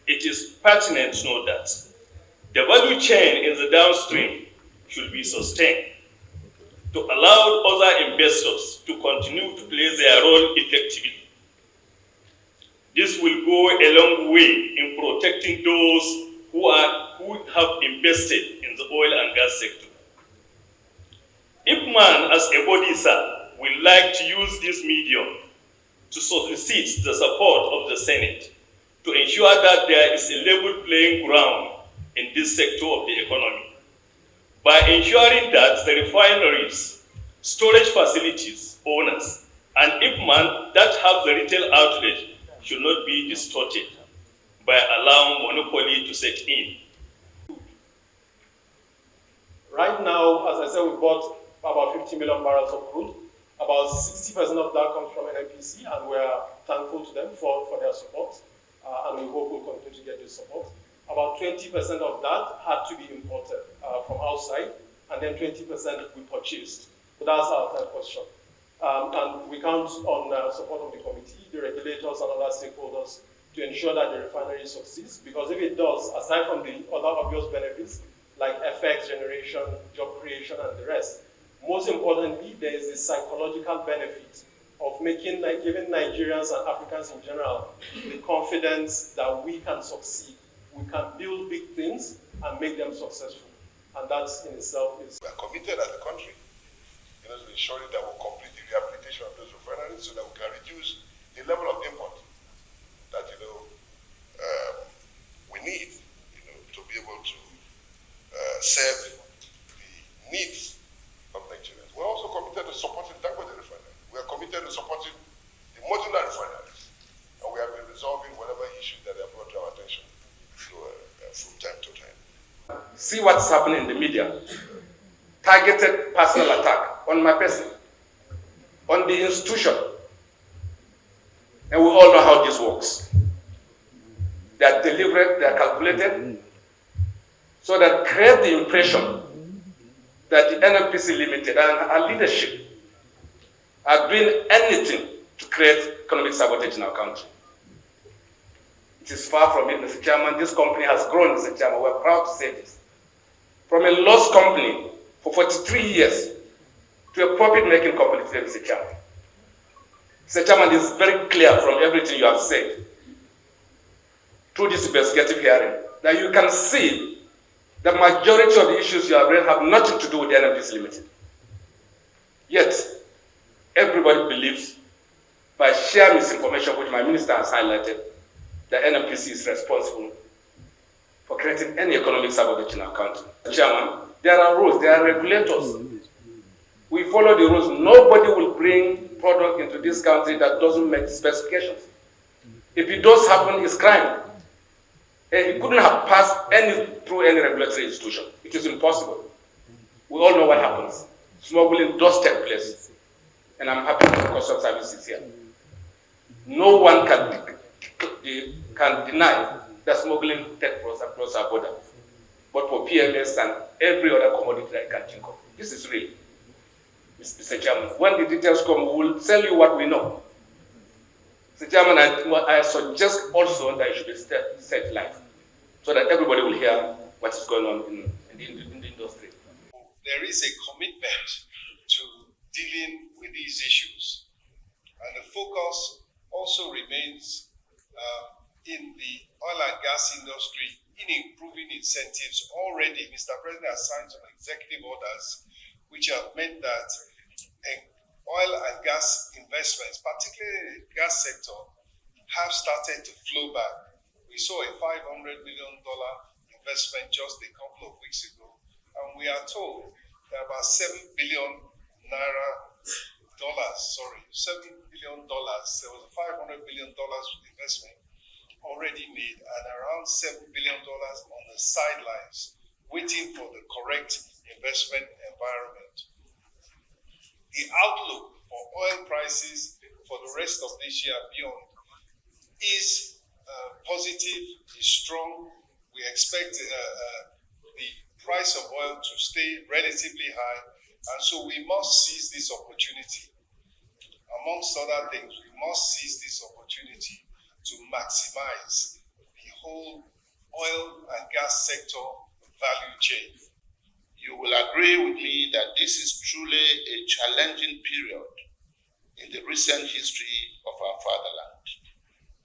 it is pertinent to note that the value chain in the downstream should be sustained to allow other investors to continue to play their role effectively. This will go a long way in protecting those who have invested in the oil and gas sector. If man as a body, sir, would like to use this medium to solicit the support of the Senate to ensure that there is a level playing ground in this sector of the economy, by ensuring that the refineries, storage facilities owners, and IPMAN that have the retail outlet should not be distorted by allowing monopoly to set in. Right now, as I said, we bought about 50 million barrels of crude. About 60% of that comes from NNPC, and we are thankful to them for their support, and we hope we'll continue to get this support. About 20% of that had to be imported from outside, and then 20% we purchased. So that's our third question. And we count on support of the committee, the regulators, and other stakeholders to ensure that the refinery succeeds, because if it does, aside from the other obvious benefits, like FX generation, job creation, and the rest, most importantly, there is the psychological benefit of giving Nigerians and Africans in general the confidence that we can succeed. We can build big things and make them successful. And that in itself is... We are committed as a country, to ensuring that we'll complete the rehabilitation of those refineries so that we can reduce the level of import that, we need, to be able to serve the needs of Nigerians. We're also committed to supporting Dangote Refinery. We are committed to supporting the modular refineries. And we have been resolving whatever issues that are brought to our attention from time to time. See what's happening in the media. Targeted personal attack on my person, on the institution. And we all know how this works. They are deliberate, they are calculated, so that create the impression that the NNPC Limited and our leadership are doing anything to create economic sabotage in our country. It is far from it, Mr. Chairman. This company has grown, Mr. Chairman. We're proud to say this. From a loss company for 43 years to a profit-making company today, Mr. Chairman. Mr. Chairman, it is very clear from everything you have said through this investigative hearing that you can see the majority of the issues you have raised have nothing to do with the NNPC Limited. Yet, everybody believes, by sheer misinformation, which my minister has highlighted, that NNPC is responsible for creating any economic sabotage in our country. Chairman, there are rules, there are regulators. We follow the rules. Nobody will bring product into this country that doesn't meet specifications. If it does happen, it's crime. It couldn't have passed through any regulatory institution. It is impossible. We all know what happens. Smuggling does take place. And I'm happy that the Customs Service is here. No one can deny that smuggling takes place across our border. But for PMS and every other commodity that I can think of, this is real. Mr. Chairman, when the details come, we will tell you what we know. Mr. Chairman, I suggest also that it should be set live so that everybody will hear what is going on in the industry. There is a commitment to dealing with these issues, and the focus also remains in the oil and gas industry in improving incentives. Already, Mr. President has signed some executive orders which have meant that oil and gas investments, particularly in the gas sector, have started to flow back. We saw a $500 million investment just a couple of weeks ago, and we are told that about $7 billion. There was a $500 billion investment already made, and around $7 billion on the sidelines, waiting for the correct investment environment. The outlook for oil prices for the rest of this year and beyond is positive, is strong. We expect the price of oil to stay relatively high, and so we must seize this opportunity. Amongst other things, we must seize this opportunity to maximize the whole oil and gas sector value chain. You will agree with me that this is truly a challenging period in the recent history of our fatherland.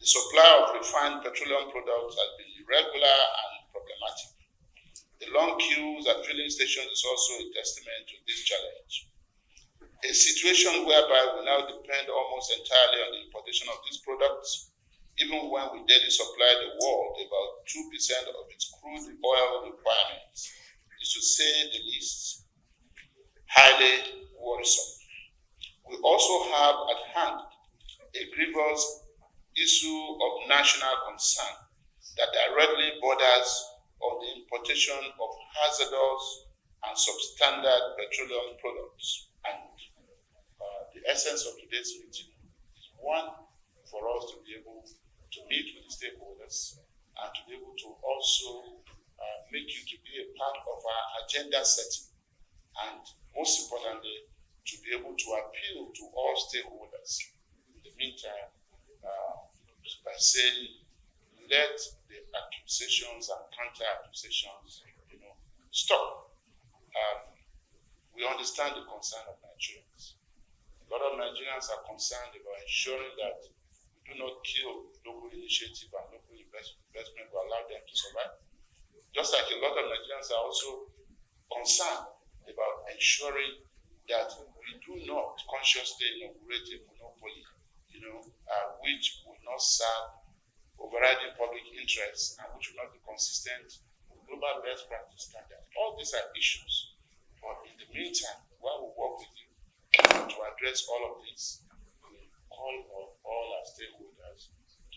The supply of refined petroleum products has been irregular and problematic. The long queues at filling stations is also a testament to this challenge. A situation whereby we now depend almost entirely on the importation of these products, even when we daily supply the world about 2% of its crude oil requirements, is to say the least, highly worrisome. We also have at hand a grievous issue of national concern that directly borders on the importation of hazardous and substandard petroleum products. And the essence of today's meeting is one, for us to be able to meet with the stakeholders and to be able to also make you to be a part of our agenda setting, and most importantly, to be able to appeal to all stakeholders. In the meantime, by saying, let the accusations and counter-accusations, stop. We understand the concern of Nigerians. A lot of Nigerians are concerned about ensuring that we do not kill local initiative and local investment to allow them to survive. Just like a lot of Nigerians are also concerned about ensuring that we do not consciously inaugurate a monopoly, which will not serve overriding public interests and which will not be consistent with global best practice standards. All these are issues. But in the meantime, while we work with you to address all of this, we call on all our stakeholders